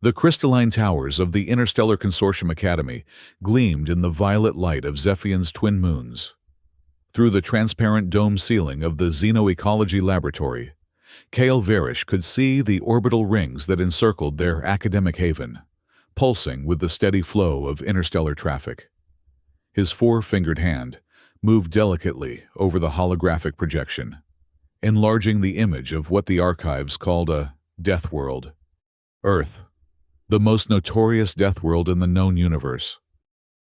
The crystalline towers of the Interstellar Consortium Academy gleamed in the violet light of Zephion's twin moons. Through the transparent dome ceiling of the Xenoecology Laboratory, Kale Varish could see the orbital rings that encircled their academic haven, pulsing with the steady flow of interstellar traffic. His four-fingered hand moved delicately over the holographic projection, enlarging the image of what the archives called a Deathworld. Earth, the most notorious Deathworld in the known universe.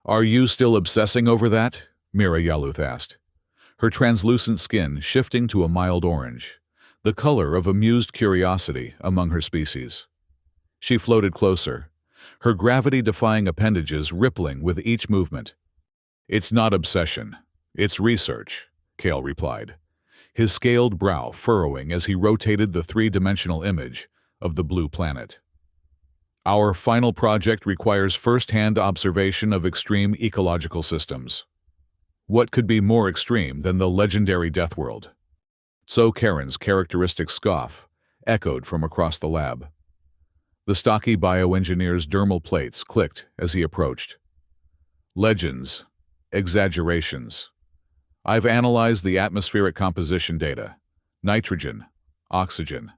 "Are you still obsessing over that?" Mira Yaluth asked, her translucent skin shifting to a mild orange, the color of amused curiosity among her species. She floated closer, her gravity-defying appendages rippling with each movement. "It's not obsession, it's research," Kale replied, his scaled brow furrowing as he rotated the three-dimensional image of the blue planet. "Our final project requires first-hand observation of extreme ecological systems. What could be more extreme than the legendary Deathworld?" So Karen's characteristic scoff echoed from across the lab. The stocky bioengineer's dermal plates clicked as he approached. "Legends, exaggerations. I've analyzed the atmospheric composition data. Nitrogen, oxygen,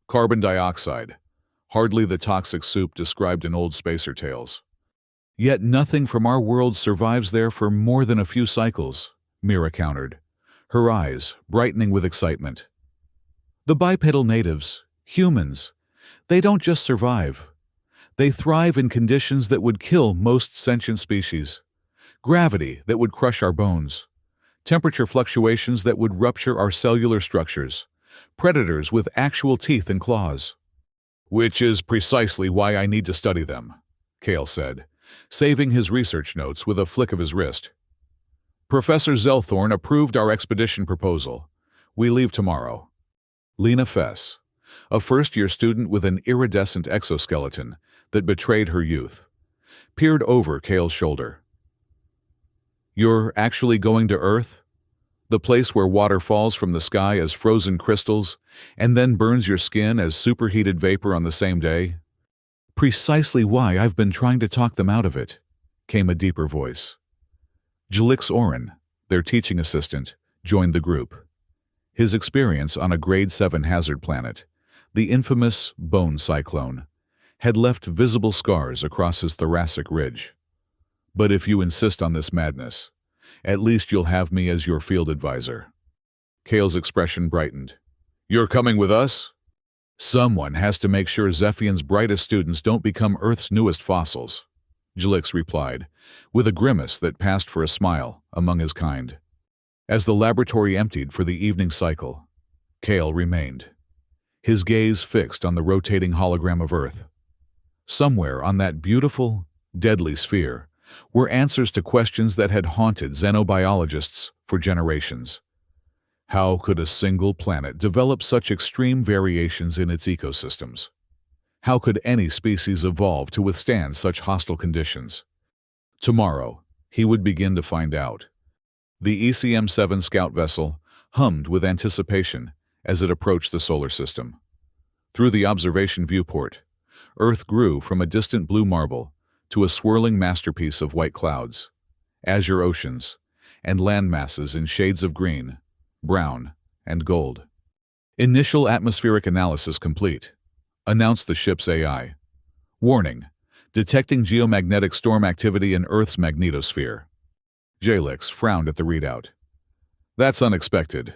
carbon dioxide, hardly the toxic soup described in old spacer tales. Yet nothing from our world survives there for more than a few cycles," Mira countered, her eyes brightening with excitement. "The bipedal natives, humans, they don't just survive. They thrive in conditions that would kill most sentient species. Gravity that would crush our bones. Temperature fluctuations that would rupture our cellular structures. Predators with actual teeth and claws." "Which is precisely why I need to study them," Kale said, saving his research notes with a flick of his wrist. "Professor Zelthorn approved our expedition proposal. We leave tomorrow." Lena Fess, a first-year student with an iridescent exoskeleton that betrayed her youth, peered over Kale's shoulder. "You're actually going to Earth? The place where water falls from the sky as frozen crystals and then burns your skin as superheated vapor on the same day?" "Precisely why I've been trying to talk them out of it," came a deeper voice. Jalix Oren, their teaching assistant, joined the group. His experience on a Grade 7 hazard planet, the infamous Bone Cyclone, had left visible scars across his thoracic ridge. "But if you insist on this madness, at least you'll have me as your field advisor." Kale's expression brightened. "You're coming with us?" "Someone has to make sure Zephion's brightest students don't become Earth's newest fossils," Jalix replied, with a grimace that passed for a smile among his kind. As the laboratory emptied for the evening cycle, Kale remained, his gaze fixed on the rotating hologram of Earth. Somewhere on that beautiful, deadly sphere were answers to questions that had haunted xenobiologists for generations. How could a single planet develop such extreme variations in its ecosystems? How could any species evolve to withstand such hostile conditions? Tomorrow, he would begin to find out. The ECM-7 scout vessel hummed with anticipation as it approached the solar system. Through the observation viewport, Earth grew from a distant blue marble to a swirling masterpiece of white clouds, azure oceans, and land masses in shades of green, brown, and gold. "Initial atmospheric analysis complete," announced the ship's AI. "Warning, detecting geomagnetic storm activity in Earth's magnetosphere." Jalix frowned at the readout. "That's unexpected.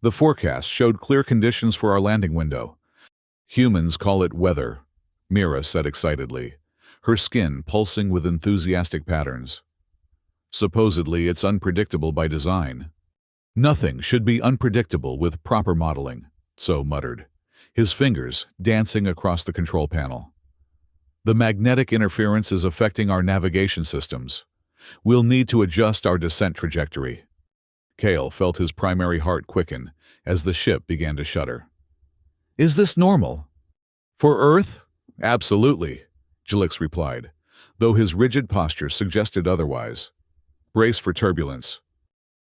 The forecast showed clear conditions for our landing window." "Humans call it weather," Mira said excitedly, her skin pulsing with enthusiastic patterns. "Supposedly it's unpredictable by design." "Nothing should be unpredictable with proper modeling," So muttered, his fingers dancing across the control panel. "The magnetic interference is affecting our navigation systems. We'll need to adjust our descent trajectory." Kale felt his primary heart quicken as the ship began to shudder. "Is this normal?" "For Earth? Absolutely," Jalix replied, though his rigid posture suggested otherwise. "Brace for turbulence."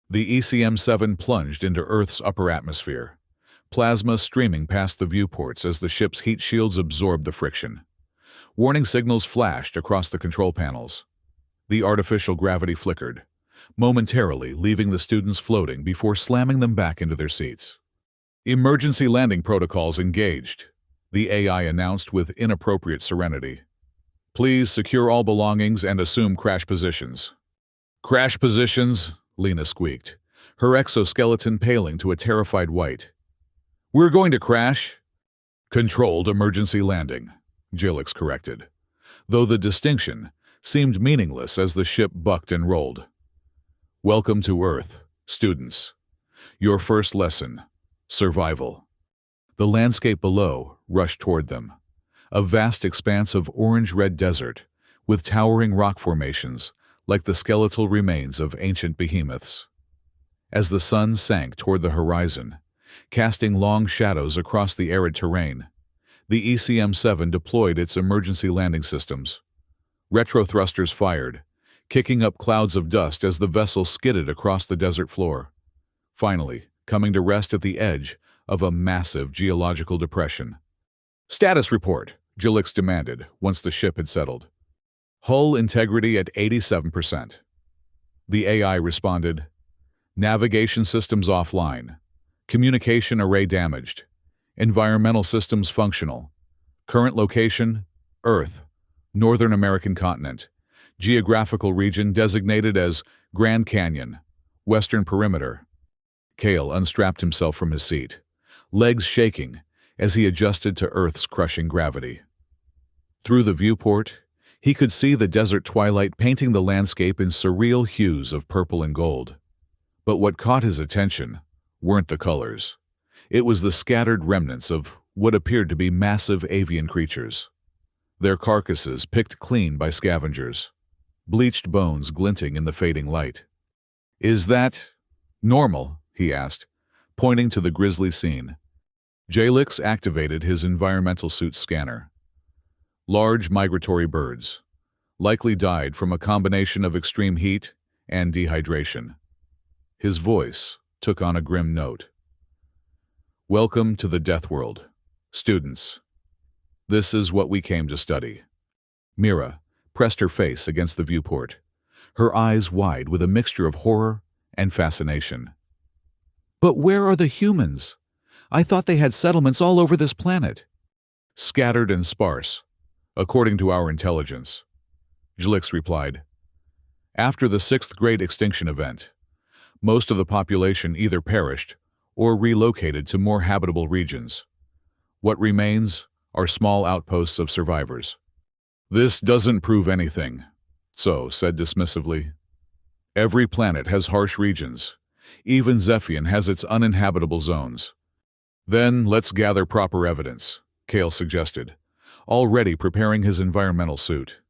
The ECM-7 plunged into Earth's upper atmosphere, plasma streaming past the viewports as the ship's heat shields absorbed the friction. Warning signals flashed across the control panels. The artificial gravity flickered, momentarily leaving the students floating before slamming them back into their seats. Emergency landing protocols engaged, the AI announced with inappropriate serenity. Please secure all belongings and assume crash positions. Crash positions, Lena squeaked, her exoskeleton paling to a terrified white. We're going to crash? Controlled emergency landing, Jilix corrected, though the distinction seemed meaningless as the ship bucked and rolled. Welcome to Earth, students. Your first lesson, survival. The landscape below rushed toward them, a vast expanse of orange-red desert with towering rock formations like the skeletal remains of ancient behemoths. As the sun sank toward the horizon, casting long shadows across the arid terrain, the ECM-7 deployed its emergency landing systems. Retro thrusters fired, kicking up clouds of dust as the vessel skidded across the desert floor, finally coming to rest at the edge of a massive geological depression. Status report, Jilix demanded once the ship had settled. Hull integrity at 87%. The AI responded, navigation systems offline, communication array damaged, environmental systems functional, current location, Earth, Northern American continent, geographical region designated as Grand Canyon, Western Perimeter. Cale unstrapped himself from his seat, legs shaking as he adjusted to Earth's crushing gravity. Through the viewport, he could see the desert twilight painting the landscape in surreal hues of purple and gold. But what caught his attention weren't the colors. It was the scattered remnants of what appeared to be massive avian creatures. Their carcasses picked clean by scavengers, bleached bones glinting in the fading light. Is that normal? He asked, pointing to the grisly scene. Jilix activated his environmental suit scanner. Large migratory birds, likely died from a combination of extreme heat and dehydration. His voice took on a grim note. Welcome to the Deathworld, students. This is what we came to study. Mira pressed her face against the viewport, her eyes wide with a mixture of horror and fascination. But where are the humans? I thought they had settlements all over this planet. Scattered and sparse, according to our intelligence, Jilix replied. After the sixth great extinction event, most of the population either perished or relocated to more habitable regions. What remains are small outposts of survivors. This doesn't prove anything, So said dismissively. Every planet has harsh regions. Even Zephian has its uninhabitable zones. Then let's gather proper evidence, Cale suggested, already preparing his environmental suit.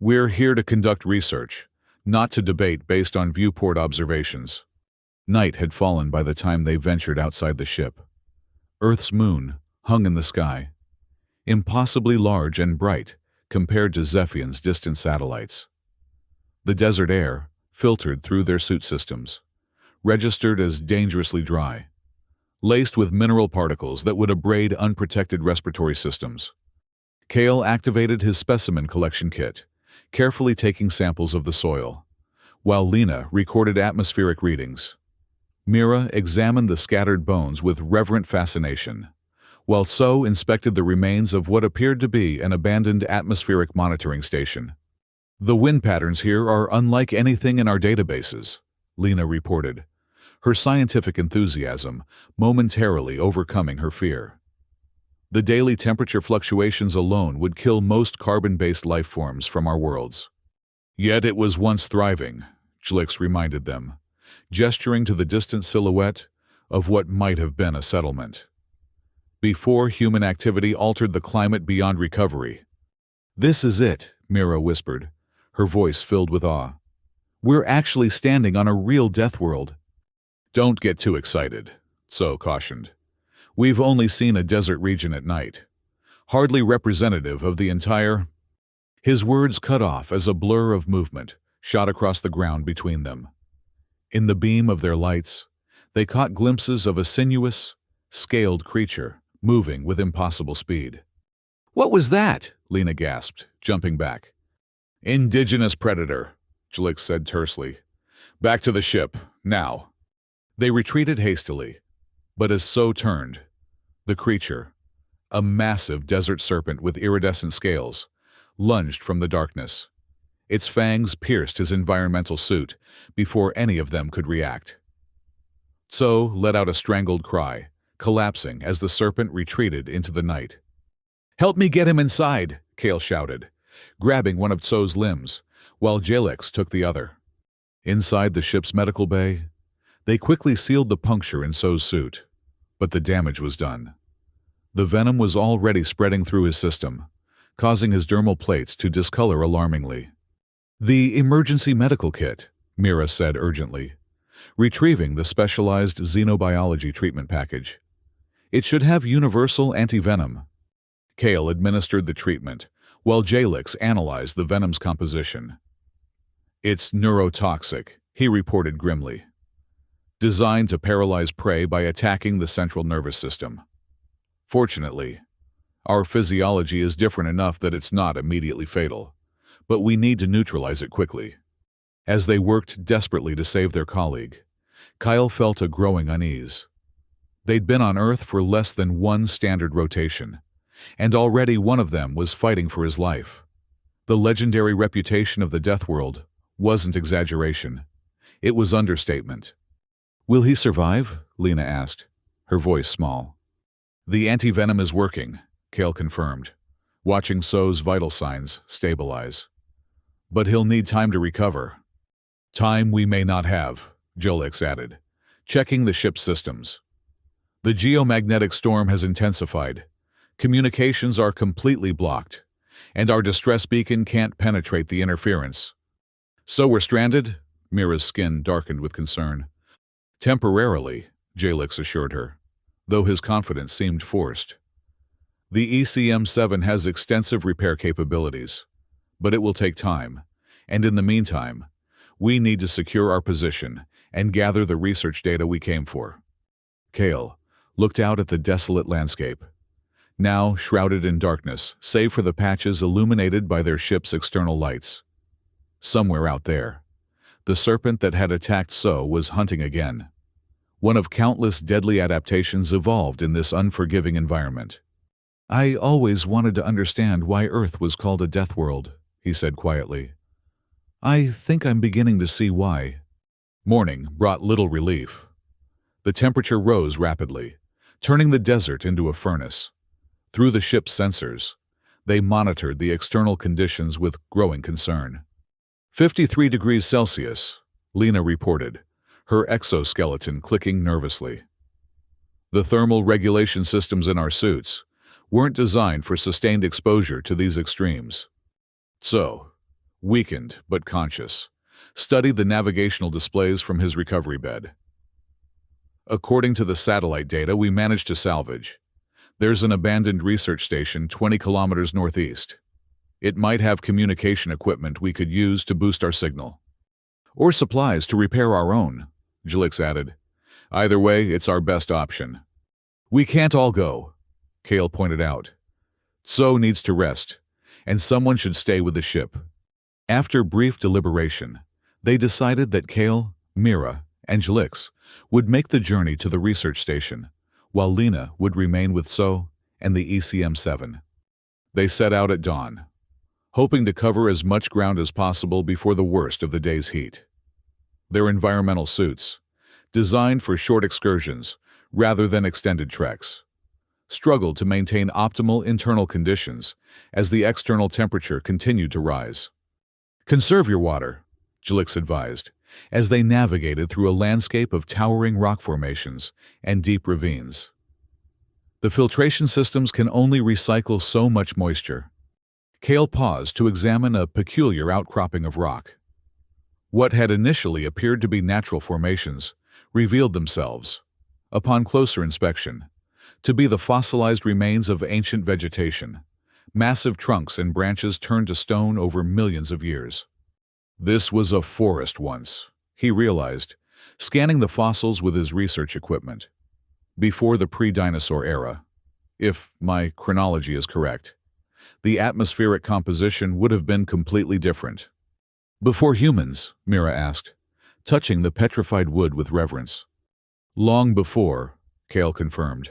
We're here to conduct research, not to debate based on viewport observations. Night had fallen by the time they ventured outside the ship. Earth's moon hung in the sky, impossibly large and bright compared to Zephian's distant satellites. The desert air filtered through their suit systems, registered as dangerously dry, laced with mineral particles that would abrade unprotected respiratory systems. Cale activated his specimen collection kit, carefully taking samples of the soil, while Lena recorded atmospheric readings. Mira examined the scattered bones with reverent fascination, while So inspected the remains of what appeared to be an abandoned atmospheric monitoring station. The wind patterns here are unlike anything in our databases, Lena reported, her scientific enthusiasm momentarily overcoming her fear. The daily temperature fluctuations alone would kill most carbon-based life forms from our worlds. Yet it was once thriving, Jlix reminded them, gesturing to the distant silhouette of what might have been a settlement. Before human activity altered the climate beyond recovery. This is it, Mira whispered, her voice filled with awe. We're actually standing on a real death world. Don't get too excited, So cautioned. We've only seen a desert region at night, hardly representative of the entire... His words cut off as a blur of movement shot across the ground between them. In the beam of their lights, they caught glimpses of a sinuous, scaled creature moving with impossible speed. "What was that?" Lena gasped, jumping back. "Indigenous predator," Jalik said tersely. "Back to the ship, now." They retreated hastily, but as So turned, the creature, a massive desert serpent with iridescent scales, lunged from the darkness. Its fangs pierced his environmental suit before any of them could react. So let out a strangled cry, collapsing as the serpent retreated into the night. "Help me get him inside," Kale shouted, grabbing one of Tso's limbs, while Jalex took the other. Inside the ship's medical bay, they quickly sealed the puncture in Tso's suit, but the damage was done. The venom was already spreading through his system, causing his dermal plates to discolor alarmingly. "The emergency medical kit," Mira said urgently, retrieving the specialized xenobiology treatment package. "It should have universal anti-venom." Kale administered the treatment, while Jalix analyzed the venom's composition. "It's neurotoxic," he reported grimly. "Designed to paralyze prey by attacking the central nervous system. Fortunately, our physiology is different enough that it's not immediately fatal, but we need to neutralize it quickly." As they worked desperately to save their colleague, Kyle felt a growing unease. They'd been on Earth for less than one standard rotation, and already one of them was fighting for his life. The legendary reputation of the Deathworld wasn't exaggeration. It was understatement. "Will he survive?" Lena asked, her voice small. "The anti-venom is working," Kale confirmed, watching So's vital signs stabilize. "But he'll need time to recover." "Time we may not have," Jolix added, checking the ship's systems. "The geomagnetic storm has intensified. Communications are completely blocked, and our distress beacon can't penetrate the interference." "So we're stranded?" Mira's skin darkened with concern. "Temporarily," Jalix assured her, though his confidence seemed forced. "The ECM-7 has extensive repair capabilities, but it will take time, and in the meantime, we need to secure our position and gather the research data we came for." Kale looked out at the desolate landscape, now shrouded in darkness save for the patches illuminated by their ship's external lights. Somewhere out there, the serpent that had attacked So was hunting again. One of countless deadly adaptations evolved in this unforgiving environment. "I always wanted to understand why Earth was called a death world," he said quietly. "I think I'm beginning to see why." Morning brought little relief. The temperature rose rapidly, turning the desert into a furnace. Through the ship's sensors, they monitored the external conditions with growing concern. 53 degrees Celsius, Lena reported, her exoskeleton clicking nervously. The thermal regulation systems in our suits weren't designed for sustained exposure to these extremes. So, weakened but conscious, studied the navigational displays from his recovery bed. "According to the satellite data we managed to salvage, there's an abandoned research station 20 kilometers northeast. It might have communication equipment we could use to boost our signal. Or supplies to repair our own," Jalix added. "Either way, it's our best option." "We can't all go," Kale pointed out. "So needs to rest, and someone should stay with the ship." After brief deliberation, they decided that Kale, Mira, and Jalix would make the journey to the research station, while Lena would remain with So and the ECM-7. They set out at dawn, hoping to cover as much ground as possible before the worst of the day's heat. Their environmental suits, designed for short excursions rather than extended treks, struggled to maintain optimal internal conditions as the external temperature continued to rise. "Conserve your water," Jalix advised, as they navigated through a landscape of towering rock formations and deep ravines. "The filtration systems can only recycle so much moisture." Kale paused to examine a peculiar outcropping of rock. What had initially appeared to be natural formations revealed themselves, upon closer inspection, to be the fossilized remains of ancient vegetation, massive trunks and branches turned to stone over millions of years. This was a forest once, he realized, scanning the fossils with his research equipment. Before the pre-dinosaur era, if my chronology is correct. the atmospheric composition would have been completely different. Before humans, Mira asked, touching the petrified wood with reverence. Long before, Kale confirmed.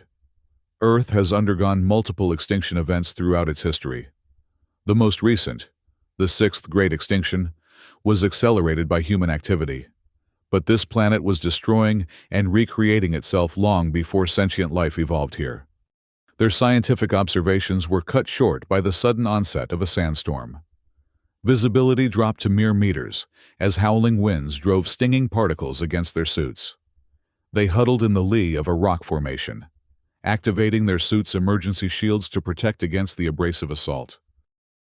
Earth has undergone multiple extinction events throughout its history. The most recent, the sixth Great Extinction, was accelerated by human activity. But this planet was destroying and recreating itself long before sentient life evolved here. Their scientific observations were cut short by the sudden onset of a sandstorm. Visibility dropped to mere meters as howling winds drove stinging particles against their suits. They huddled in the lee of a rock formation, activating their suits' emergency shields to protect against the abrasive assault.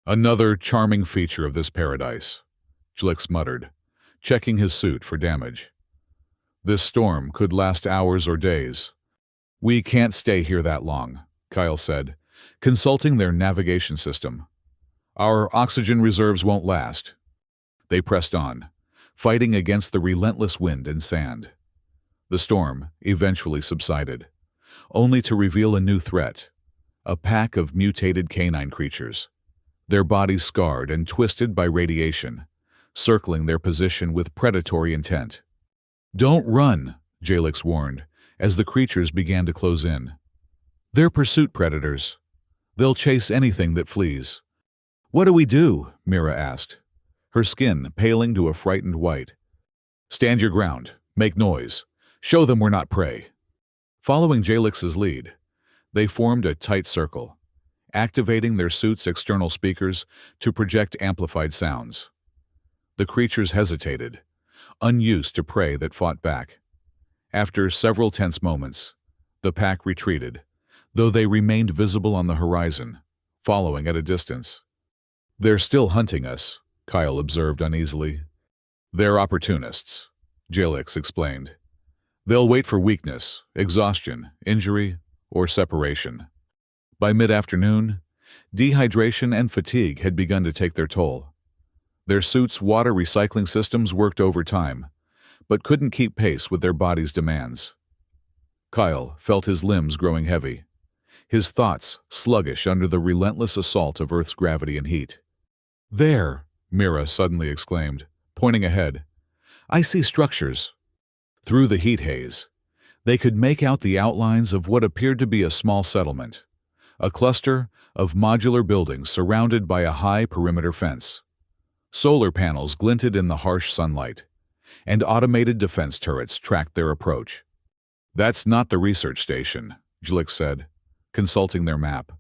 Another charming feature of this paradise, Jlix muttered, checking his suit for damage. This storm could last hours or days. We can't stay here that long, Kyle said, consulting their navigation system. Our oxygen reserves won't last. They pressed on, fighting against the relentless wind and sand. The storm eventually subsided, only to reveal a new threat, a pack of mutated canine creatures, their bodies scarred and twisted by radiation, circling their position with predatory intent. Don't run, Jalix warned, as the creatures began to close in. They're pursuit predators. They'll chase anything that flees. What do we do? Mira asked, her skin paling to a frightened white. Stand your ground. Make noise. Show them we're not prey. Following Jalix's lead, they formed a tight circle, activating their suits' external speakers to project amplified sounds. The creatures hesitated, unused to prey that fought back. After several tense moments, the pack retreated, though they remained visible on the horizon, following at a distance. They're still hunting us, Kyle observed uneasily. They're opportunists, Jalix explained. They'll wait for weakness, exhaustion, injury, or separation. By mid-afternoon, dehydration and fatigue had begun to take their toll. Their suits' water recycling systems worked overtime, but couldn't keep pace with their bodies' demands. Kyle felt his limbs growing heavy, his thoughts sluggish under the relentless assault of Earth's gravity and heat. There, Mira suddenly exclaimed, pointing ahead. I see structures. Through the heat haze, they could make out the outlines of what appeared to be a small settlement, a cluster of modular buildings surrounded by a high perimeter fence. Solar panels glinted in the harsh sunlight, and automated defense turrets tracked their approach. That's not the research station, Jlix said, consulting their map.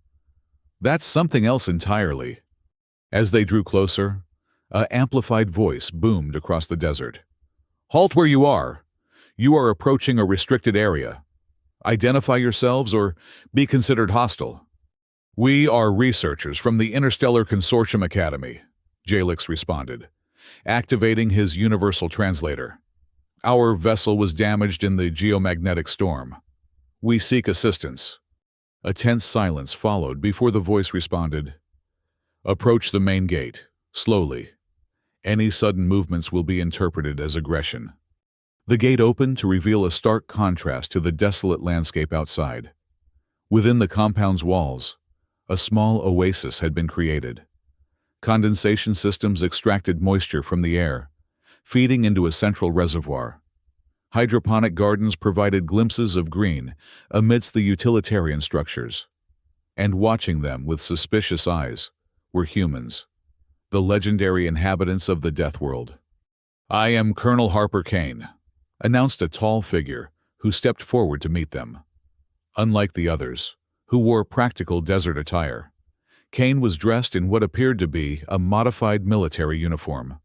That's something else entirely. As they drew closer, an amplified voice boomed across the desert. Halt where you are! You are approaching a restricted area. Identify yourselves or be considered hostile. We are researchers from the Interstellar Consortium Academy, Jalix responded, activating his universal translator. Our vessel was damaged in the geomagnetic storm. We seek assistance. A tense silence followed before the voice responded. Approach the main gate, slowly. Any sudden movements will be interpreted as aggression. The gate opened to reveal a stark contrast to the desolate landscape outside. Within the compound's walls, a small oasis had been created. Condensation systems extracted moisture from the air, feeding into a central reservoir. Hydroponic gardens provided glimpses of green amidst the utilitarian structures. And watching them with suspicious eyes were humans, the legendary inhabitants of the Deathworld. I am Colonel Harper Kane, announced a tall figure who stepped forward to meet them. Unlike the others, who wore practical desert attire, Kane was dressed in what appeared to be a modified military uniform.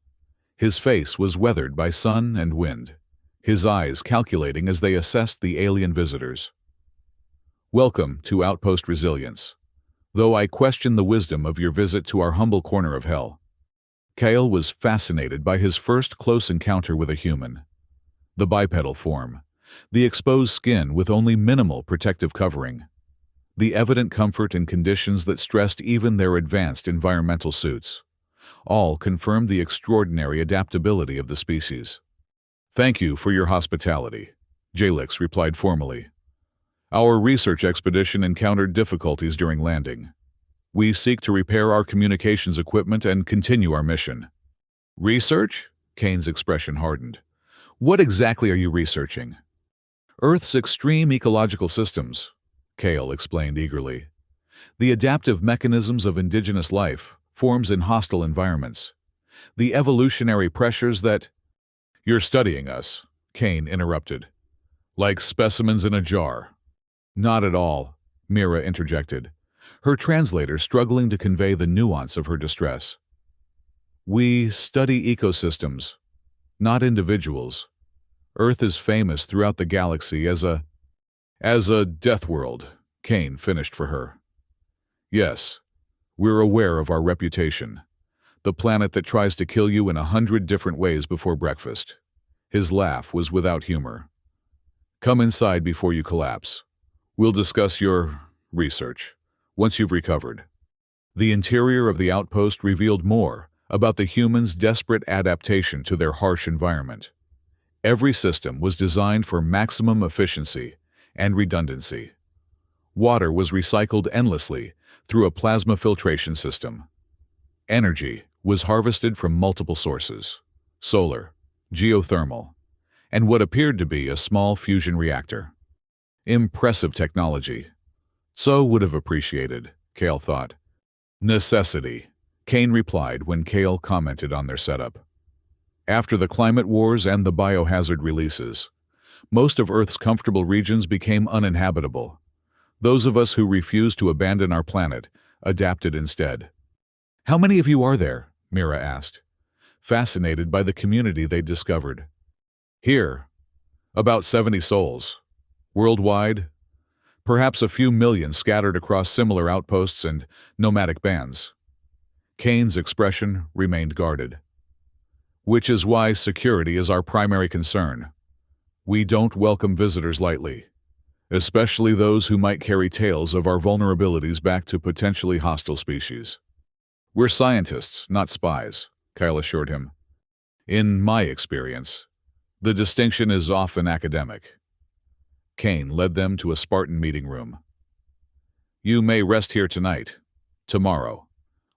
His face was weathered by sun and wind, his eyes calculating as they assessed the alien visitors. Welcome to Outpost Resilience, though I question the wisdom of your visit to our humble corner of hell. Kale was fascinated by his first close encounter with a human. The bipedal form, the exposed skin with only minimal protective covering, the evident comfort in conditions that stressed even their advanced environmental suits, all confirmed the extraordinary adaptability of the species. Thank you for your hospitality, Jalix replied formally. Our research expedition encountered difficulties during landing. We seek to repair our communications equipment and continue our mission. Research? Kane's expression hardened. What exactly are you researching? Earth's extreme ecological systems, Kale explained eagerly. The adaptive mechanisms of indigenous life, forms in hostile environments. The evolutionary pressures that— You're studying us, Kane interrupted. Like specimens in a jar. Not at all, Mira interjected, her translator struggling to convey the nuance of her distress. We study ecosystems, not individuals. Earth is famous throughout the galaxy as a Deathworld, Kane finished for her. Yes, we're aware of our reputation. The planet that tries to kill you in 100 different ways before breakfast. His laugh was without humor. Come inside before you collapse. We'll discuss your research once you've recovered. The interior of the outpost revealed more about the humans' desperate adaptation to their harsh environment. Every system was designed for maximum efficiency and redundancy. Water was recycled endlessly through a plasma filtration system. Energy was harvested from multiple sources: solar, geothermal, and what appeared to be a small fusion reactor. Impressive technology. So would have appreciated, Kale thought. Necessity, Kane replied when Kale commented on their setup. After the climate wars and the biohazard releases, most of Earth's comfortable regions became uninhabitable. Those of us who refused to abandon our planet adapted instead. How many of you are there? Mira asked, fascinated by the community they'd discovered. Here, about 70 souls. Worldwide, perhaps a few million scattered across similar outposts and nomadic bands. Kane's expression remained guarded. Which is why security is our primary concern. We don't welcome visitors lightly, especially those who might carry tales of our vulnerabilities back to potentially hostile species. We're scientists, not spies, Kyle assured him. In my experience, the distinction is often academic. Kane led them to a Spartan meeting room. You may rest here tonight. Tomorrow,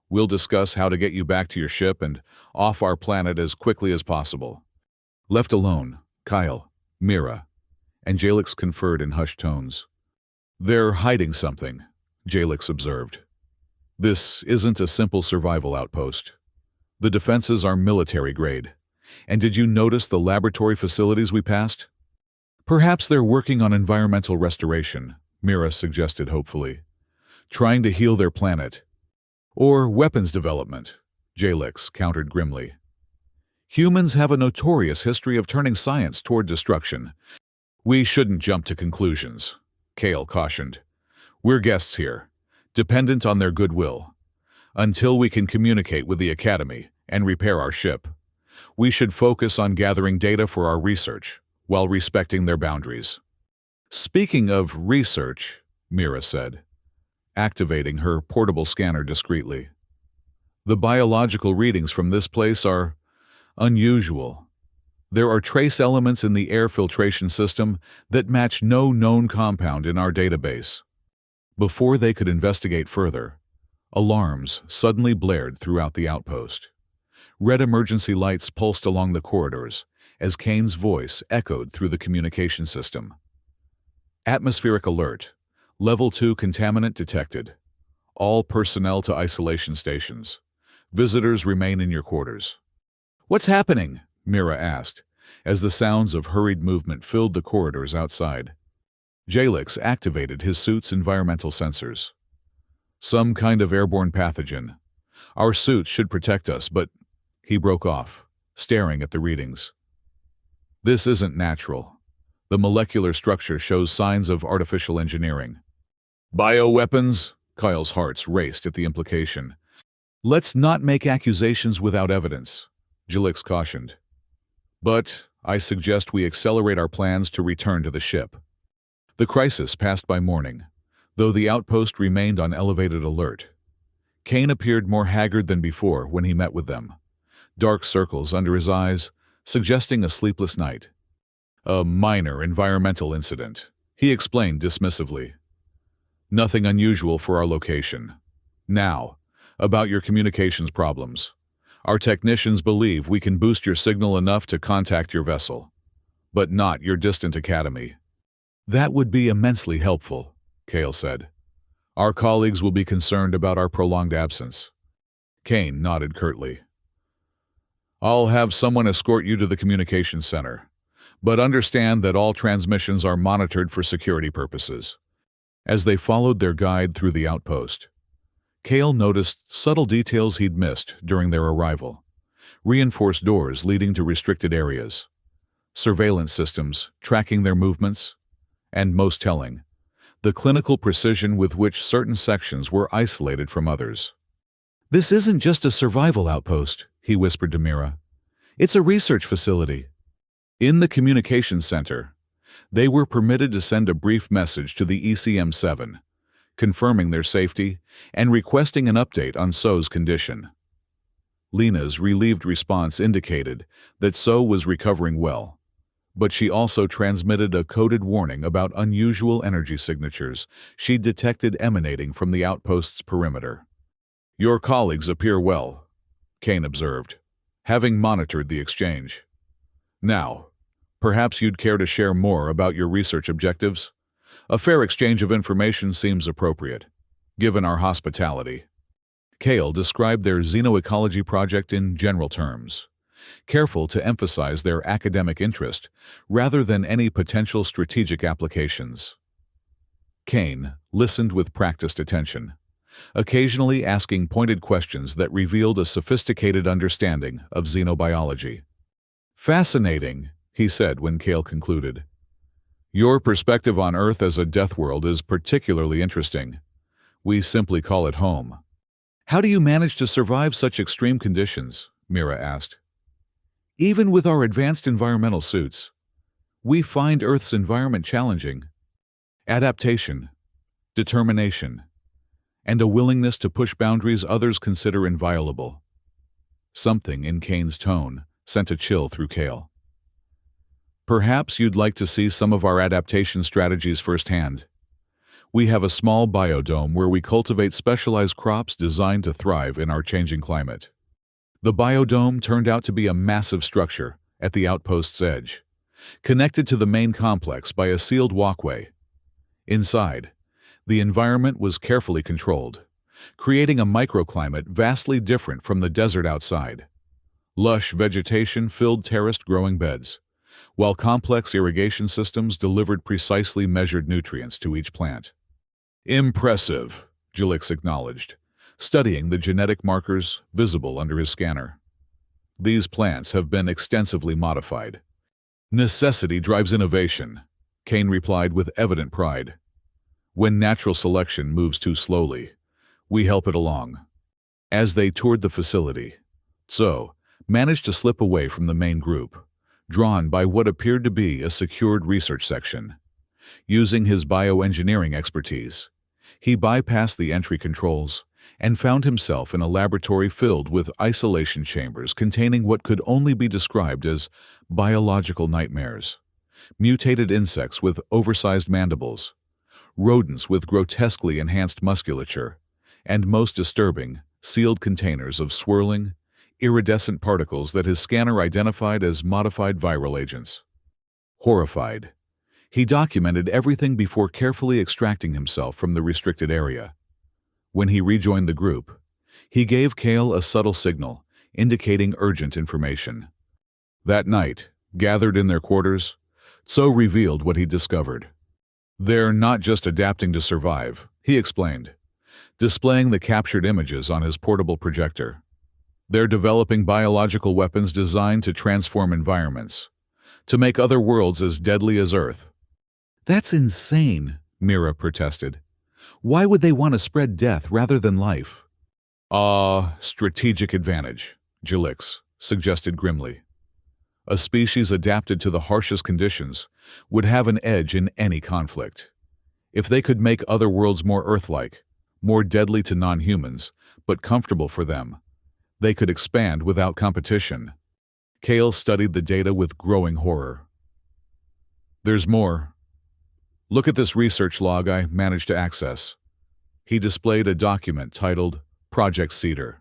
we'll discuss how to get you back to your ship and off our planet as quickly as possible. Left alone, Kyle, Mira, and Jalix conferred in hushed tones. They're hiding something, Jalix observed. This isn't a simple survival outpost. The defenses are military grade. And did you notice the laboratory facilities we passed? Perhaps they're working on environmental restoration, Mira suggested hopefully. Trying to heal their planet. Or weapons development, Jalix countered grimly. Humans have a notorious history of turning science toward destruction. We shouldn't jump to conclusions, Kale cautioned. We're guests here, dependent on their goodwill. Until we can communicate with the Academy and repair our ship, we should focus on gathering data for our research while respecting their boundaries. Speaking of research, Mira said, activating her portable scanner discreetly. The biological readings from this place are unusual. There are trace elements in the air filtration system that match no known compound in our database. Before they could investigate further, alarms suddenly blared throughout the outpost. Red emergency lights pulsed along the corridors as Kane's voice echoed through the communication system. Atmospheric alert. Level 2 contaminant detected. All personnel to isolation stations. Visitors remain in your quarters. What's happening? Mira asked, as the sounds of hurried movement filled the corridors outside. Jalix activated his suit's environmental sensors. Some kind of airborne pathogen. Our suits should protect us, but— He broke off, staring at the readings. This isn't natural. The molecular structure shows signs of artificial engineering. Bioweapons? Kyle's hearts raced at the implication. Let's not make accusations without evidence, Jalix cautioned. But I suggest we accelerate our plans to return to the ship. The crisis passed by morning, though the outpost remained on elevated alert. Kane appeared more haggard than before when he met with them. Dark circles under his eyes, suggesting a sleepless night. A minor environmental incident, he explained dismissively. Nothing unusual for our location. Now, about your communications problems. Our technicians believe we can boost your signal enough to contact your vessel, but not your distant academy. That would be immensely helpful, Kale said. Our colleagues will be concerned about our prolonged absence. Kane nodded curtly. I'll have someone escort you to the communications center, but understand that all transmissions are monitored for security purposes. As they followed their guide through the outpost, Kale noticed subtle details he'd missed during their arrival. Reinforced doors leading to restricted areas, surveillance systems tracking their movements, and most telling, the clinical precision with which certain sections were isolated from others. "This isn't just a survival outpost," he whispered to Mira. "It's a research facility." In the communications center, they were permitted to send a brief message to the ECM-7, confirming their safety and requesting an update on So's condition. Lena's relieved response indicated that So was recovering well, but she also transmitted a coded warning about unusual energy signatures she'd detected emanating from the outpost's perimeter. "Your colleagues appear well," Kane observed, having monitored the exchange. "Now, perhaps you'd care to share more about your research objectives? A fair exchange of information seems appropriate, given our hospitality." Kale described their xenoecology project in general terms, careful to emphasize their academic interest rather than any potential strategic applications. Kane listened with practiced attention, occasionally asking pointed questions that revealed a sophisticated understanding of xenobiology. "Fascinating," he said when Kale concluded. "Your perspective on Earth as a death world is particularly interesting. We simply call it home." "How do you manage to survive such extreme conditions?" Mira asked. "Even with our advanced environmental suits, we find Earth's environment challenging. Adaptation, determination, and a willingness to push boundaries others consider inviolable." Something in Kane's tone sent a chill through Kale. "Perhaps you'd like to see some of our adaptation strategies firsthand. We have a small biodome where we cultivate specialized crops designed to thrive in our changing climate." The biodome turned out to be a massive structure at the outpost's edge, connected to the main complex by a sealed walkway. Inside, the environment was carefully controlled, creating a microclimate vastly different from the desert outside. Lush vegetation filled terraced growing beds, while complex irrigation systems delivered precisely measured nutrients to each plant. "Impressive," Jalix acknowledged, studying the genetic markers visible under his scanner. "These plants have been extensively modified." "Necessity drives innovation," Kane replied with evident pride. "When natural selection moves too slowly, we help it along." As they toured the facility, So managed to slip away from the main group, drawn by what appeared to be a secured research section. Using his bioengineering expertise, he bypassed the entry controls and found himself in a laboratory filled with isolation chambers containing what could only be described as biological nightmares. Mutated insects with oversized mandibles, rodents with grotesquely enhanced musculature, and most disturbing, sealed containers of swirling, iridescent particles that his scanner identified as modified viral agents. Horrified, he documented everything before carefully extracting himself from the restricted area. When he rejoined the group, he gave Kale a subtle signal, indicating urgent information. That night, gathered in their quarters, So revealed what he'd discovered. "They're not just adapting to survive," he explained, displaying the captured images on his portable projector. "They're developing biological weapons designed to transform environments, to make other worlds as deadly as Earth." "That's insane," Mira protested. "Why would they want to spread death rather than life?" Strategic advantage," Jalix suggested grimly. "A species adapted to the harshest conditions would have an edge in any conflict. If they could make other worlds more Earth-like, more deadly to non-humans, but comfortable for them, they could expand without competition." Kale studied the data with growing horror. "There's more. Look at this research log I managed to access." He displayed a document titled Project Cedar.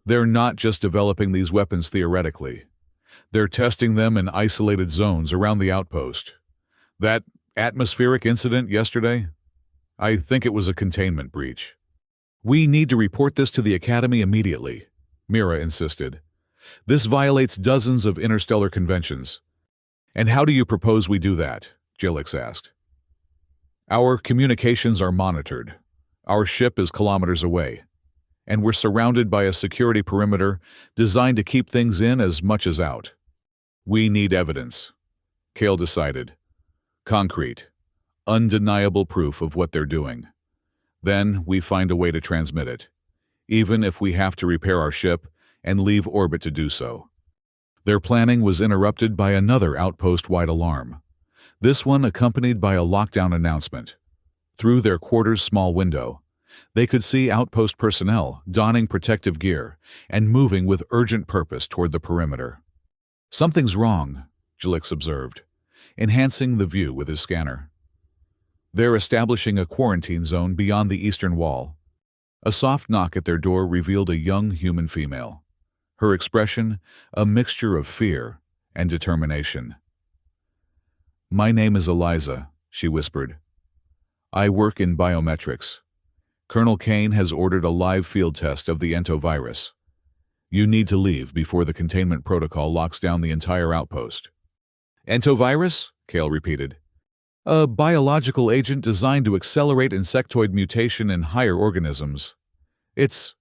They're not just developing these weapons theoretically. They're testing them in isolated zones around the outpost. That atmospheric incident yesterday? I think it was a containment breach. We need to report this to the Academy immediately, Mira insisted. This violates dozens of interstellar conventions. And how do you propose we do that? Jilix asked. Our communications are monitored. Our ship is kilometers away. And we're surrounded by a security perimeter designed to keep things in as much as out. We need evidence, Kale decided. Concrete, undeniable proof of what they're doing. Then we find a way to transmit it, even if we have to repair our ship and leave orbit to do so. Their planning was interrupted by another outpost-wide alarm, this one accompanied by a lockdown announcement. Through their quarter's small window, they could see outpost personnel donning protective gear and moving with urgent purpose toward the perimeter. Something's wrong, Jilix observed, enhancing the view with his scanner. They're establishing a quarantine zone beyond the eastern wall. A soft knock at their door revealed a young human female. Her expression, a mixture of fear and determination. "My name is Eliza," she whispered. "I work in biometrics. Colonel Kane has ordered a live field test of the entovirus. You need to leave before the containment protocol locks down the entire outpost." "Entovirus?" Kale repeated. "A biological agent designed to accelerate insectoid mutation in higher organisms. It's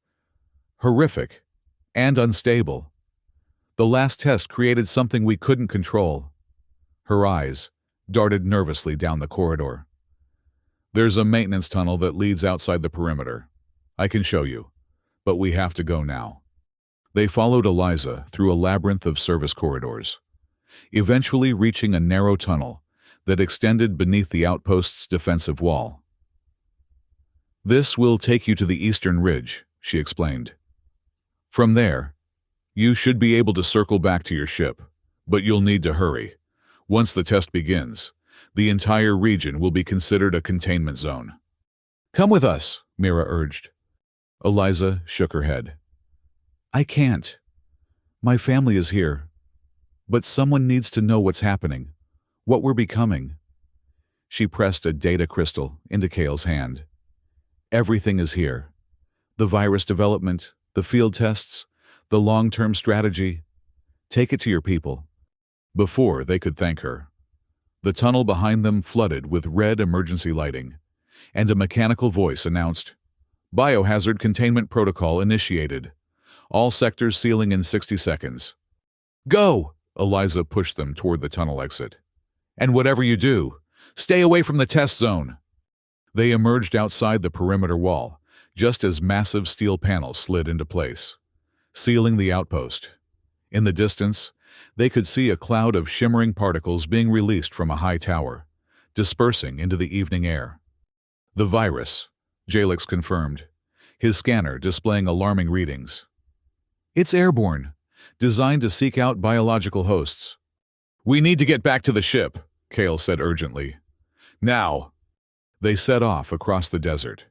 horrific and unstable. The last test created something we couldn't control." Her eyes darted nervously down the corridor. "There's a maintenance tunnel that leads outside the perimeter. I can show you, but we have to go now." They followed Eliza through a labyrinth of service corridors, eventually reaching a narrow tunnel that extended beneath the outpost's defensive wall. "This will take you to the eastern ridge," she explained. "From there, you should be able to circle back to your ship, but you'll need to hurry. Once the test begins, the entire region will be considered a containment zone." "Come with us," Mira urged. Eliza shook her head. "I can't. My family is here. But someone needs to know what's happening, what we're becoming." She pressed a data crystal into Kale's hand. "Everything is here. The virus development, the field tests, the long-term strategy. Take it to your people." Before they could thank her, the tunnel behind them flooded with red emergency lighting, and a mechanical voice announced, "Biohazard containment protocol initiated. All sectors sealing in 60 seconds. Go!" Eliza pushed them toward the tunnel exit. "And whatever you do, stay away from the test zone." They emerged outside the perimeter wall, just as massive steel panels slid into place, sealing the outpost. In the distance, they could see a cloud of shimmering particles being released from a high tower, dispersing into the evening air. "The virus," Jalix confirmed, his scanner displaying alarming readings. "It's airborne, designed to seek out biological hosts." "We need to get back to the ship," Kale said urgently. "Now!" They set off across the desert,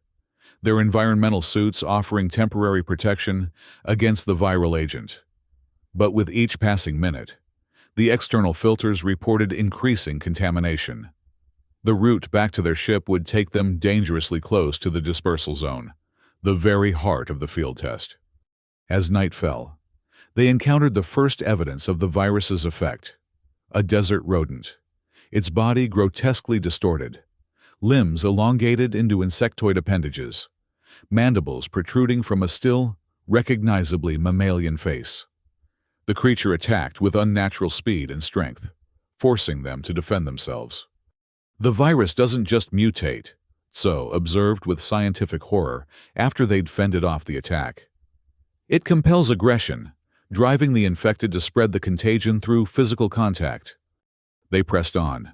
their environmental suits offering temporary protection against the viral agent. But with each passing minute, the external filters reported increasing contamination. The route back to their ship would take them dangerously close to the dispersal zone, the very heart of the field test. As night fell, they encountered the first evidence of the virus's effect: a desert rodent, its body grotesquely distorted, limbs elongated into insectoid appendages, mandibles protruding from a still, recognizably mammalian face. The creature attacked with unnatural speed and strength, forcing them to defend themselves. "The virus doesn't just mutate," So observed with scientific horror after they'd fended off the attack. "It compels aggression, driving the infected to spread the contagion through physical contact." They pressed on,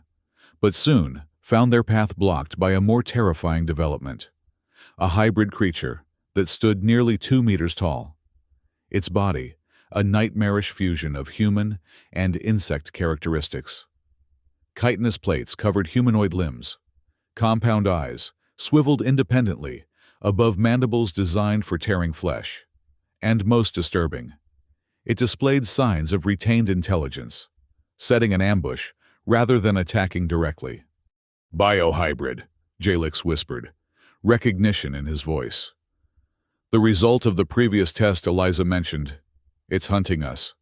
but soon found their path blocked by a more terrifying development: a hybrid creature that stood nearly 2 meters tall. Its body, a nightmarish fusion of human and insect characteristics. Chitinous plates covered humanoid limbs, compound eyes, swiveled independently, above mandibles designed for tearing flesh. And most disturbing, it displayed signs of retained intelligence, setting an ambush rather than attacking directly. "Biohybrid," Jalix whispered, recognition in his voice. "The result of the previous test Eliza mentioned. It's hunting us."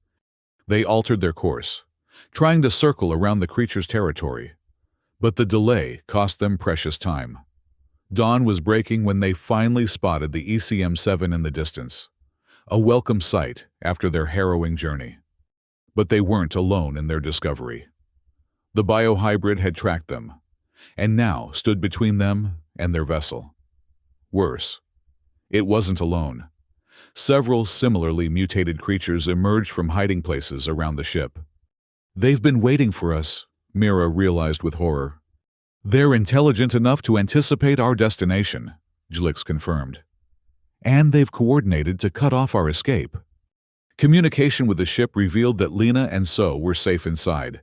They altered their course, trying to circle around the creature's territory. But the delay cost them precious time. Dawn was breaking when they finally spotted the ECM-7 in the distance, a welcome sight after their harrowing journey. But they weren't alone in their discovery. The biohybrid had tracked them, and now stood between them and their vessel. Worse, it wasn't alone. Several similarly mutated creatures emerged from hiding places around the ship. "They've been waiting for us," Mira realized with horror. "They're intelligent enough to anticipate our destination," Jalix confirmed. "And they've coordinated to cut off our escape." Communication with the ship revealed that Lena and So were safe inside,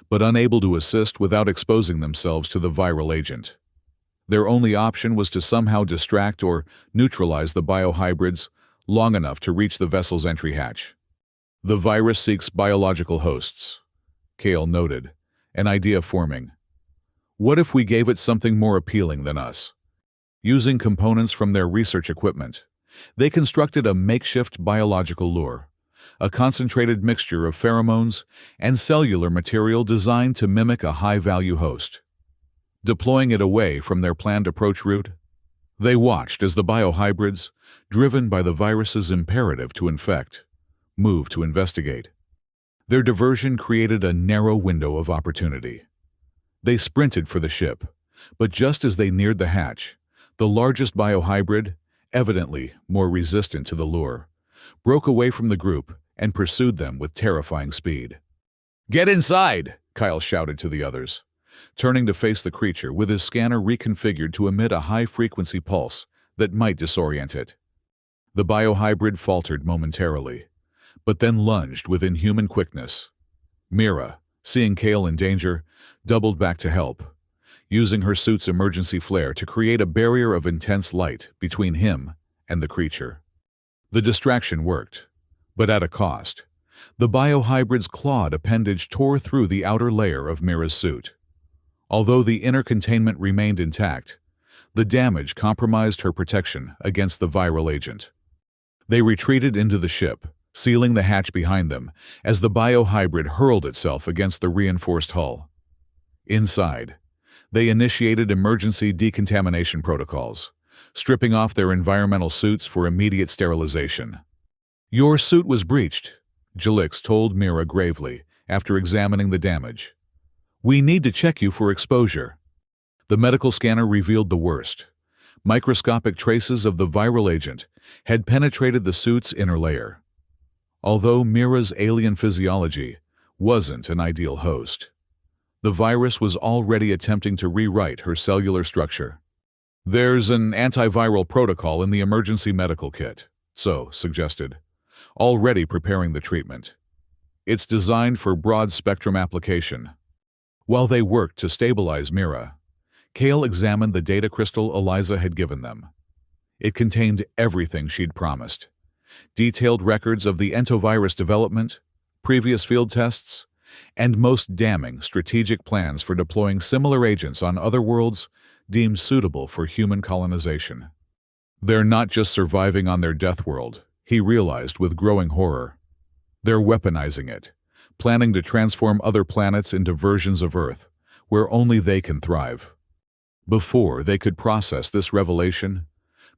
but unable to assist without exposing themselves to the viral agent. Their only option was to somehow distract or neutralize the biohybrids long enough to reach the vessel's entry hatch. "The virus seeks biological hosts," Kale noted, an idea forming. "What if we gave it something more appealing than us?" Using components from their research equipment, they constructed a makeshift biological lure, a concentrated mixture of pheromones and cellular material designed to mimic a high-value host. Deploying it away from their planned approach route, they watched as the biohybrids, driven by the virus's imperative to infect, moved to investigate. Their diversion created a narrow window of opportunity. They sprinted for the ship, but just as they neared the hatch, the largest biohybrid, evidently more resistant to the lure, broke away from the group and pursued them with terrifying speed. "Get inside!" Kyle shouted to the others, turning to face the creature with his scanner reconfigured to emit a high-frequency pulse that might disorient it. The biohybrid faltered momentarily, but then lunged with inhuman quickness. Mira, seeing Kale in danger, doubled back to help, using her suit's emergency flare to create a barrier of intense light between him and the creature. The distraction worked, but at a cost. The biohybrid's clawed appendage tore through the outer layer of Mira's suit. Although the inner containment remained intact, the damage compromised her protection against the viral agent. They retreated into the ship, sealing the hatch behind them as the biohybrid hurled itself against the reinforced hull. Inside, they initiated emergency decontamination protocols, stripping off their environmental suits for immediate sterilization. "Your suit was breached," Jalix told Mira gravely after examining the damage. "We need to check you for exposure." The medical scanner revealed the worst. Microscopic traces of the viral agent had penetrated the suit's inner layer. Although Mira's alien physiology wasn't an ideal host, the virus was already attempting to rewrite her cellular structure. "There's an antiviral protocol in the emergency medical kit," So suggested, already preparing the treatment. "It's designed for broad-spectrum application." While they worked to stabilize Mira, Kale examined the data crystal Eliza had given them. It contained everything she'd promised. Detailed records of the entovirus development, previous field tests, and most damning strategic plans for deploying similar agents on other worlds deemed suitable for human colonization. They're not just surviving on their Deathworld, he realized with growing horror. They're weaponizing it, planning to transform other planets into versions of Earth, where only they can thrive. Before they could process this revelation,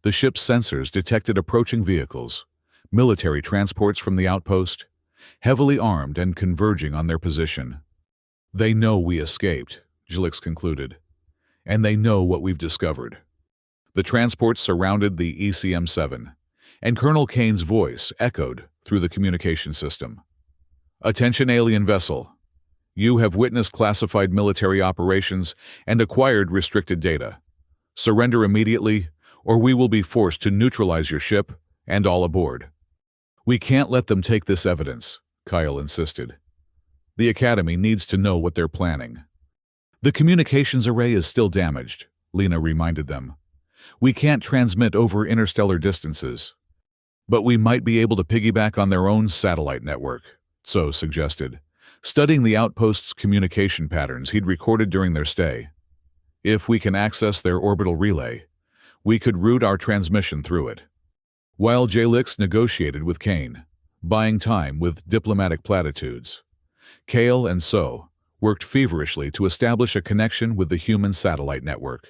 the ship's sensors detected approaching vehicles, military transports from the outpost, heavily armed and converging on their position. "They know we escaped," Jalix concluded, "and they know what we've discovered." The transports surrounded the ECM-7, and Colonel Kane's voice echoed through the communication system. "Attention alien vessel. You have witnessed classified military operations and acquired restricted data. Surrender immediately, or we will be forced to neutralize your ship and all aboard." "We can't let them take this evidence," Kyle insisted. "The Academy needs to know what they're planning." "The communications array is still damaged," Lena reminded them. We can't transmit over interstellar distances. But we might be able to piggyback on their own satellite network, So suggested, studying the outpost's communication patterns he'd recorded during their stay. If we can access their orbital relay, we could route our transmission through it. While Jalix negotiated with Kane, buying time with diplomatic platitudes, Kale and So worked feverishly to establish a connection with the human satellite network.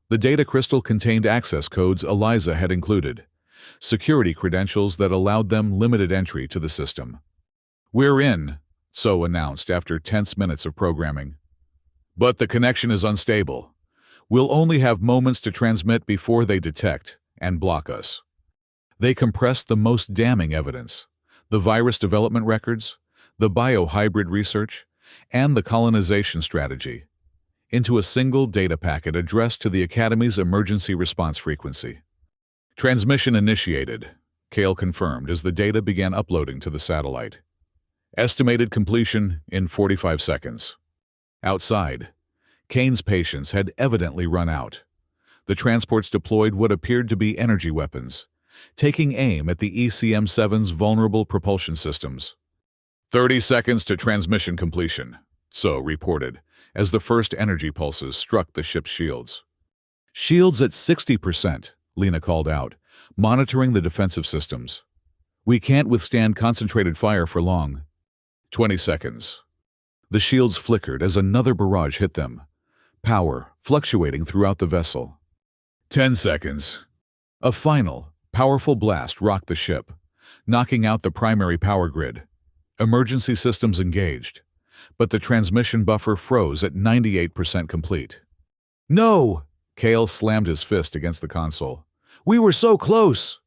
The data crystal contained access codes Eliza had included, security credentials that allowed them limited entry to the system. "We're in," So announced after tense minutes of programming. "But the connection is unstable. We'll only have moments to transmit before they detect and block us." They compressed the most damning evidence, the virus development records, the biohybrid research, and the colonization strategy, into a single data packet addressed to the Academy's emergency response frequency. "Transmission initiated," Kale confirmed as the data began uploading to the satellite. "Estimated completion in 45 seconds. Outside, Kane's patience had evidently run out. The transports deployed what appeared to be energy weapons, taking aim at the ECM-7's vulnerable propulsion systems. 30 seconds to transmission completion, So reported, as the first energy pulses struck the ship's shields. "Shields at 60%, Lena called out, monitoring the defensive systems. "We can't withstand concentrated fire for long." 20 seconds. The shields flickered as another barrage hit them, power fluctuating throughout the vessel. 10 seconds. A final, powerful blast rocked the ship, knocking out the primary power grid. Emergency systems engaged, but the transmission buffer froze at 98% complete. "No!" Kale slammed his fist against the console. "We were so close!"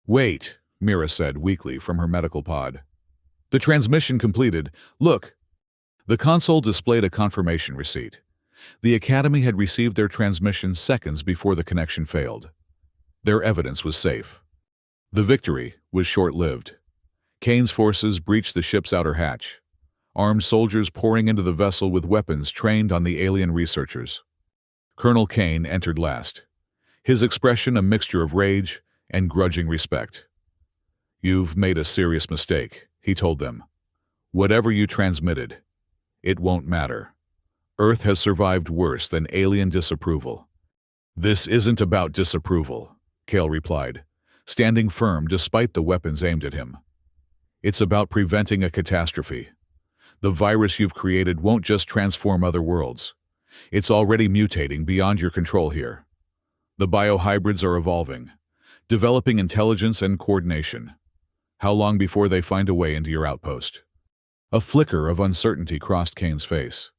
"Wait," Mira said weakly from her medical pod. "The transmission completed. Look." The console displayed a confirmation receipt. The Academy had received their transmission seconds before the connection failed. Their evidence was safe. The victory was short-lived. Kane's forces breached the ship's outer hatch, armed soldiers pouring into the vessel with weapons trained on the alien researchers. Colonel Kane entered last, his expression a mixture of rage and grudging respect. "You've made a serious mistake," he told them. "Whatever you transmitted, it won't matter. Earth has survived worse than alien disapproval." "This isn't about disapproval," Kale replied, standing firm despite the weapons aimed at him. "It's about preventing a catastrophe. The virus you've created won't just transform other worlds. It's already mutating beyond your control here. The biohybrids are evolving, developing intelligence and coordination. How long before they find a way into your outpost?" A flicker of uncertainty crossed Kane's face.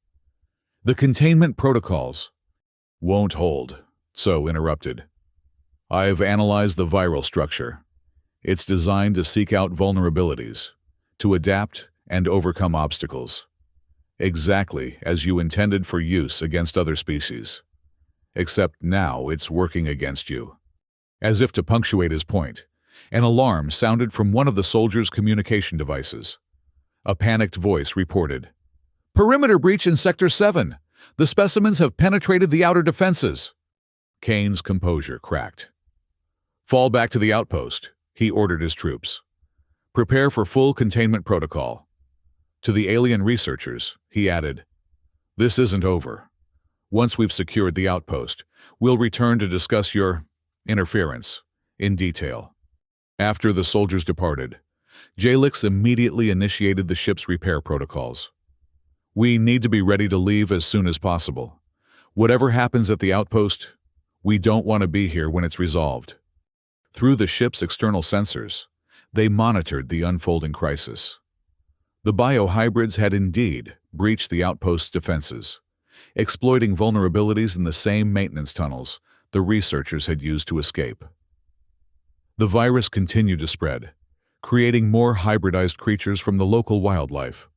"The containment protocols won't hold," So interrupted. "I've analyzed the viral structure. It's designed to seek out vulnerabilities, to adapt and overcome obstacles. Exactly as you intended for use against other species. Except now it's working against you." As if to punctuate his point, an alarm sounded from one of the soldiers' communication devices. A panicked voice reported, "Perimeter breach in Sector 7. The specimens have penetrated the outer defenses." Kane's composure cracked. "Fall back to the outpost," he ordered his troops. "Prepare for full containment protocol." To the alien researchers, he added, "This isn't over. Once we've secured the outpost, we'll return to discuss your interference in detail." After the soldiers departed, Jalix immediately initiated the ship's repair protocols. "We need to be ready to leave as soon as possible. Whatever happens at the outpost, we don't want to be here when it's resolved." Through the ship's external sensors, they monitored the unfolding crisis. The biohybrids had indeed breached the outpost's defenses, exploiting vulnerabilities in the same maintenance tunnels the researchers had used to escape. The virus continued to spread, creating more hybridized creatures from the local wildlife.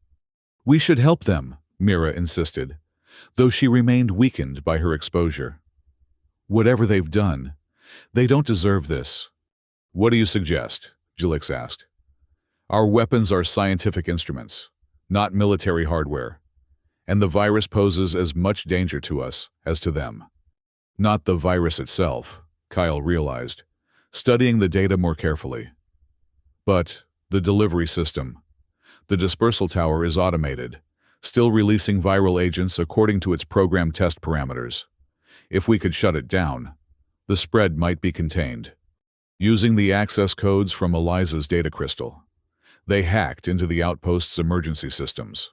"We should help them," Mira insisted, though she remained weakened by her exposure. "Whatever they've done, they don't deserve this." "What do you suggest?" Jalix asked. "Our weapons are scientific instruments, not military hardware, and the virus poses as much danger to us as to them. Not the virus itself, Kyle realized, studying the data more carefully. But the delivery system. The dispersal tower is automated, still releasing viral agents according to its programmed test parameters. If we could shut it down, the spread might be contained. Using the access codes from Eliza's data crystal, they hacked into the outpost's emergency systems.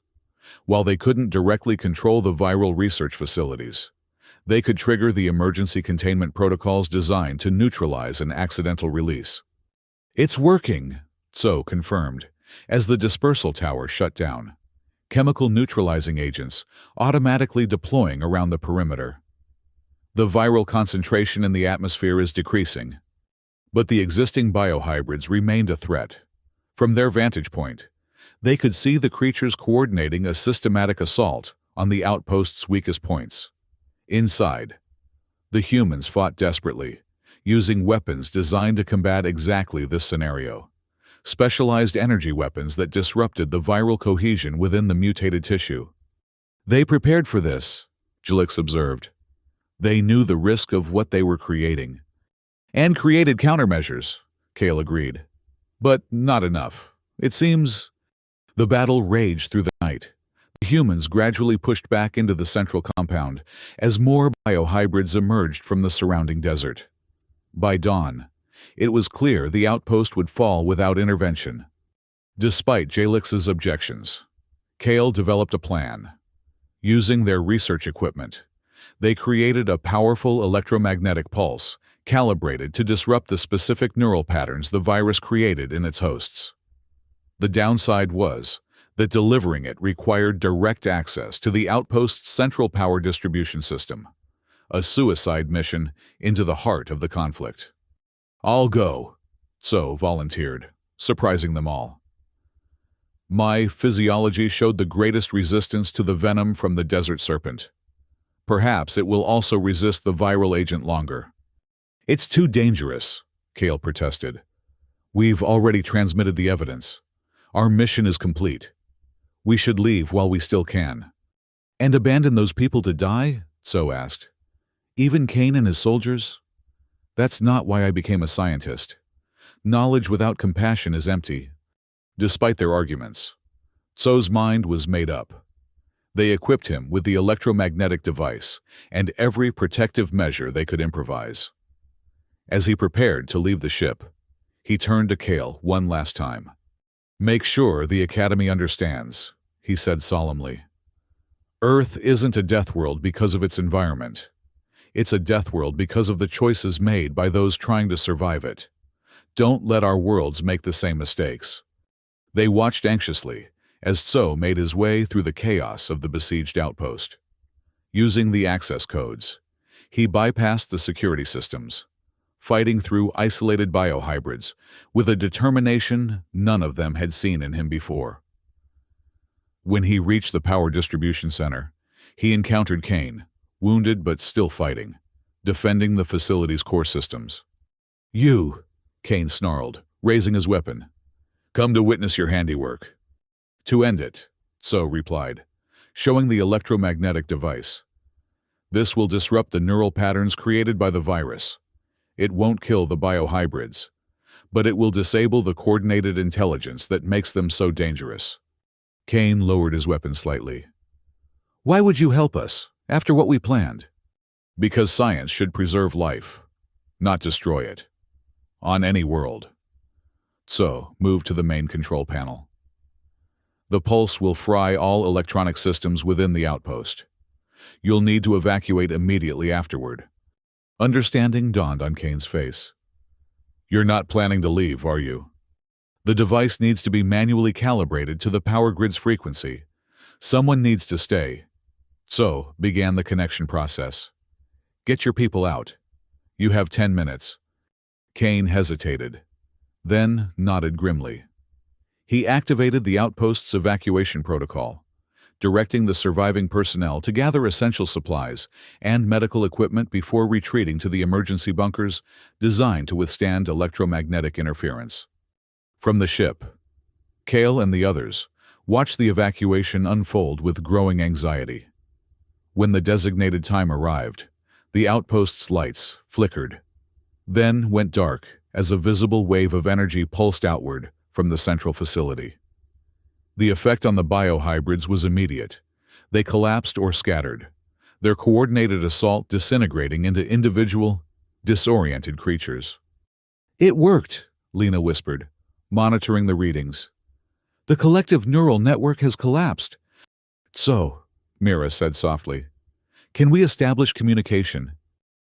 While they couldn't directly control the viral research facilities, they could trigger the emergency containment protocols designed to neutralize an accidental release. "It's working," Tso confirmed, as the dispersal tower shut down. Chemical neutralizing agents automatically deploying around the perimeter. The viral concentration in the atmosphere is decreasing, but the existing biohybrids remained a threat. From their vantage point, they could see the creatures coordinating a systematic assault on the outpost's weakest points. Inside, the humans fought desperately, using weapons designed to combat exactly this scenario. Specialized energy weapons that disrupted the viral cohesion within the mutated tissue. "They prepared for this," Jalix observed. "They knew the risk of what they were creating. And created countermeasures," Kale agreed. "But not enough. It seems..." The battle raged through the night. The humans gradually pushed back into the central compound as more biohybrids emerged from the surrounding desert. By dawn, it was clear the outpost would fall without intervention. Despite Jalix's objections, Kale developed a plan. Using their research equipment, they created a powerful electromagnetic pulse calibrated to disrupt the specific neural patterns the virus created in its hosts. The downside was that delivering it required direct access to the outpost's central power distribution system, a suicide mission into the heart of the conflict. "I'll go," Tso volunteered, surprising them all. "My physiology showed the greatest resistance to the venom from the desert serpent. Perhaps it will also resist the viral agent longer." "It's too dangerous," Kale protested. "We've already transmitted the evidence. Our mission is complete. We should leave while we still can." "And abandon those people to die?" Tso asked. "Even Kane and his soldiers?" "That's not why I became a scientist. Knowledge without compassion is empty." Despite their arguments, Tso's mind was made up. They equipped him with the electromagnetic device and every protective measure they could improvise. As he prepared to leave the ship, he turned to Kale one last time. "Make sure the Academy understands," he said solemnly. "Earth isn't a death world because of its environment. It's a death world because of the choices made by those trying to survive it. Don't let our worlds make the same mistakes." They watched anxiously as Tso made his way through the chaos of the besieged outpost. Using the access codes, he bypassed the security systems, fighting through isolated biohybrids with a determination none of them had seen in him before. When he reached the power distribution center, he encountered Kane, wounded but still fighting, defending the facility's core systems. "You," Kane snarled, raising his weapon. "Come to witness your handiwork." "To end it," Tso replied, showing the electromagnetic device. "This will disrupt the neural patterns created by the virus. It won't kill the biohybrids, but it will disable the coordinated intelligence that makes them so dangerous." Kane lowered his weapon slightly. "Why would you help us, after what we planned?" "Because science should preserve life, not destroy it. On any world." Tso moved to the main control panel. "The pulse will fry all electronic systems within the outpost. You'll need to evacuate immediately afterward." Understanding dawned on Kane's face. "You're not planning to leave, are you?" "The device needs to be manually calibrated to the power grid's frequency. Someone needs to stay." Tso began the connection process. "Get your people out. You have 10 minutes. Kane hesitated, then nodded grimly. He activated the outpost's evacuation protocol, directing the surviving personnel to gather essential supplies and medical equipment before retreating to the emergency bunkers designed to withstand electromagnetic interference. From the ship, Kale and the others watched the evacuation unfold with growing anxiety. When the designated time arrived, The outpost's lights flickered, then went dark as a visible wave of energy pulsed outward from the central facility. The effect on the biohybrids was immediate. They collapsed or scattered, their coordinated assault disintegrating into individual, disoriented creatures. "It worked," Lena whispered, monitoring the readings. "The collective neural network has collapsed." "So," Mira said softly, "can we establish communication?"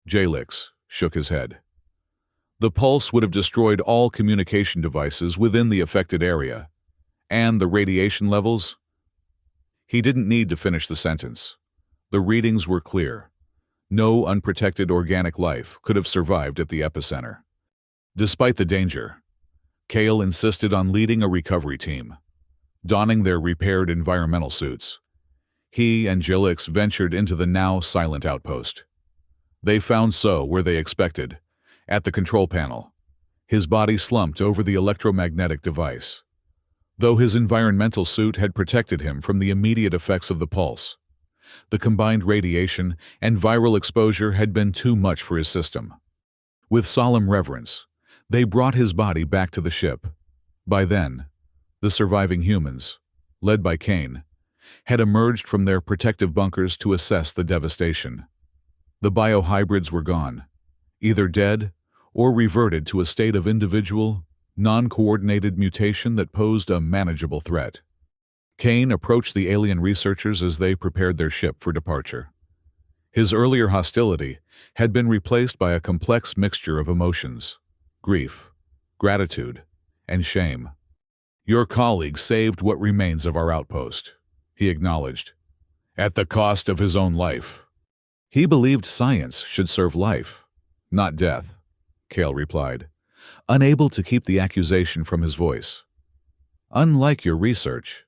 Jalix shook his head. The pulse would have destroyed all communication devices within the affected area. And the radiation levels? He didn't need to finish the sentence. The readings were clear. No unprotected organic life could have survived at the epicenter. Despite the danger, Kale insisted on leading a recovery team. Donning their repaired environmental suits, he and Jalix ventured into the now silent outpost. They found So where they expected, at the control panel. His body slumped over the electromagnetic device. Though his environmental suit had protected him from the immediate effects of the pulse, the combined radiation and viral exposure had been too much for his system. With solemn reverence, they brought his body back to the ship. By then, the surviving humans, led by Kane, had emerged from their protective bunkers to assess the devastation. The biohybrids were gone, either dead or reverted to a state of individual, non-coordinated mutation that posed a manageable threat. Kane approached the alien researchers as they prepared their ship for departure. His earlier hostility had been replaced by a complex mixture of emotions: grief, gratitude, and shame. "Your colleague saved what remains of our outpost," he acknowledged, "at the cost of his own life." "He believed science should serve life, not death," Kale replied, unable to keep the accusation from his voice. "Unlike your research."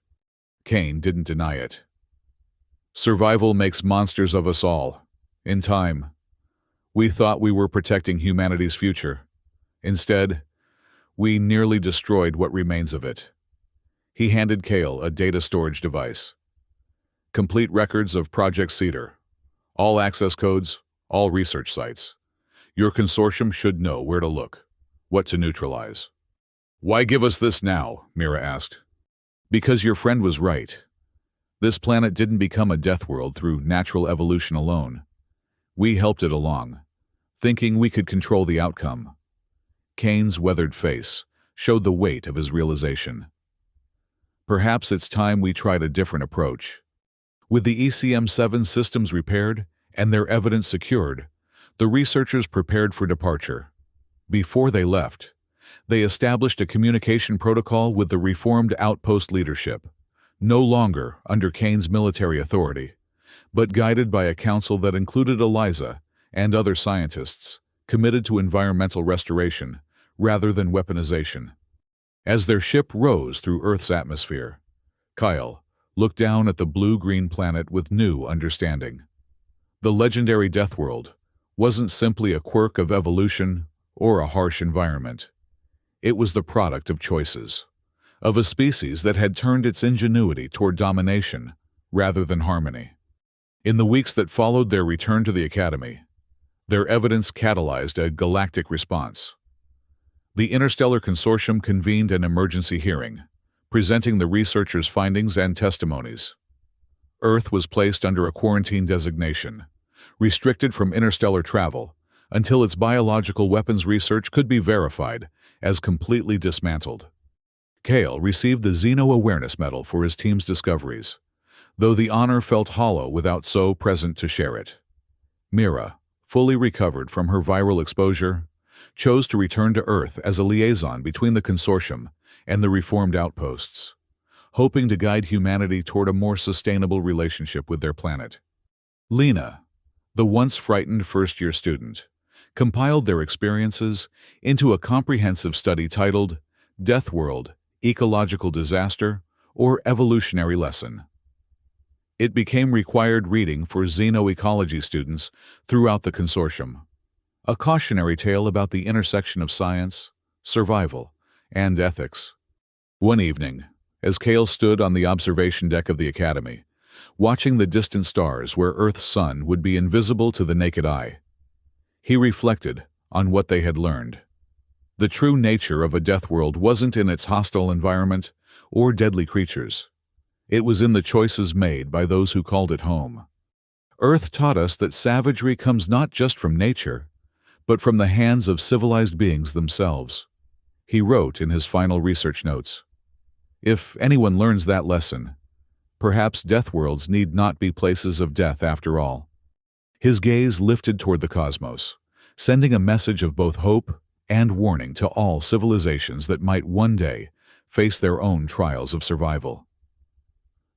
Kane didn't deny it. "Survival makes monsters of us all. In time, we thought we were protecting humanity's future. Instead, we nearly destroyed what remains of it." He handed Kale a data storage device. "Complete records of Project Cedar. All access codes, all research sites. Your consortium should know where to look, what to neutralize." "Why give us this now?" Mira asked. "Because your friend was right. This planet didn't become a Deathworld through natural evolution alone. We helped it along, thinking we could control the outcome." Kane's weathered face showed the weight of his realization. "Perhaps it's time we tried a different approach." With the ECM-7 systems repaired and their evidence secured, the researchers prepared for departure. Before they left, they established a communication protocol with the reformed outpost leadership, no longer under Kane's military authority, but guided by a council that included Eliza and other scientists committed to environmental restoration rather than weaponization. As their ship rose through Earth's atmosphere, Kyle looked down at the blue-green planet with new understanding. The legendary Deathworld wasn't simply a quirk of evolution or a harsh environment. It was the product of choices, of a species that had turned its ingenuity toward domination rather than harmony. In the weeks that followed their return to the Academy, their evidence catalyzed a galactic response. The Interstellar Consortium convened an emergency hearing, presenting the researchers' findings and testimonies. Earth was placed under a quarantine designation, restricted from interstellar travel, until its biological weapons research could be verified as completely dismantled. Kale received the Xeno Awareness Medal for his team's discoveries, though the honor felt hollow without So present to share it. Mira, fully recovered from her viral exposure, chose to return to Earth as a liaison between the consortium and the reformed outposts, hoping to guide humanity toward a more sustainable relationship with their planet. Lena, the once frightened first-year student, compiled their experiences into a comprehensive study titled Deathworld, Ecological Disaster, or Evolutionary Lesson. It became required reading for xenoecology students throughout the consortium, a cautionary tale about the intersection of science, survival, and ethics. One evening, as Kale stood on the observation deck of the Academy, watching the distant stars where Earth's sun would be invisible to the naked eye. He reflected on what they had learned. The true nature of a Deathworld wasn't in its hostile environment or deadly creatures. It was in the choices made by those who called it home. Earth taught us that savagery comes not just from nature, but from the hands of civilized beings themselves. He wrote in his final research notes, "If anyone learns that lesson, perhaps Deathworlds need not be places of death after all." His gaze lifted toward the cosmos, sending a message of both hope and warning to all civilizations that might one day face their own trials of survival.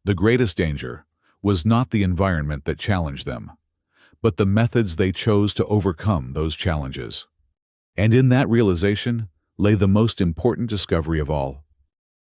The greatest danger was not the environment that challenged them, but the methods they chose to overcome those challenges. And in that realization lay the most important discovery of all.